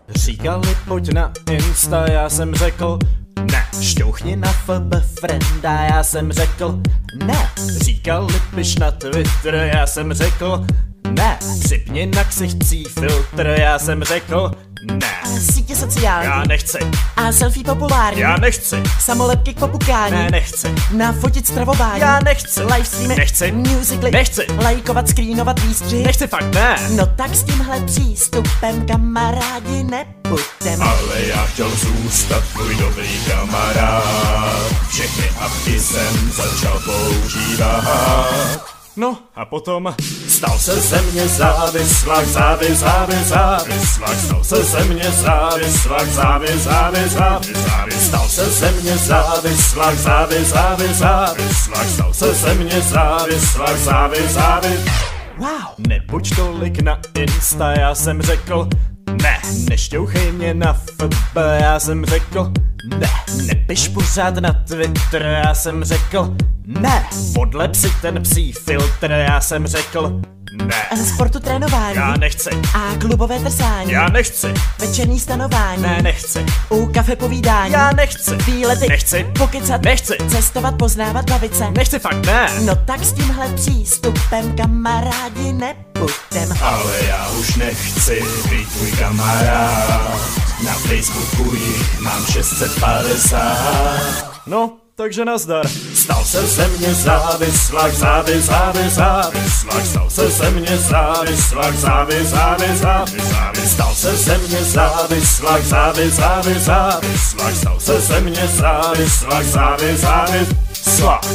Říkali pojď na Insta, já jsem řekl ne. Šťouchni na FB frienda, já jsem řekl ne. Říkali piš na Twitter, já jsem řekl ne. Připni na ksichcí filtr, já jsem řekl ne. Sítě sociální. Já nechci. A selfie populární. Já nechci. Samolepky k popukání. Ne, nechci. Nafotit stravování. Já nechci. Livestreamy. Nechci. Musically. Nechci. Lajkovat, screenovat výstřih. Nechci fakt, ne. No tak s tímhle přístupem kamarádi nepůjdem. Ale já chtěl zůstat tvůj dobrý kamarád. Všechny apky jsem začal používat. No a potom Stal se ze mě závislák, závislák. Stal se ze mě závislák, závislák. Stal se ze mě závislák, závislák. Stal se ze mě závislák, závislák. Wow. nebuď tolik na Insta, já jsem řekl ne. Nešťouchej mě na FB, já jsem řekl ne. Nepiš pořád na Twitter, já jsem řekl ne. Podlep si ten psí filtr, já jsem řekl ne. Sportu trénování. Já nechci. A klubové trsání. Já nechci. Večerní stanování. Ne, nechci. U kafe povídání. Já nechci. Výlety. Nechci. Pokecat. Nechci. Cestovat, poznávat, bavit se. Nechci fakt, ne. No tak s tímhle přístupem kamarádi nepůjdem. Ale já už nechci být tvůj kamarád. Na Facebooku jich mám 650. No, takže nazdar. Stal se ze mě závislák, závislák. Stal se ze mě závislák, závislák. Stal se ze mě závislák, závislák. Stal se ze mě závislák, závislák. Závislák.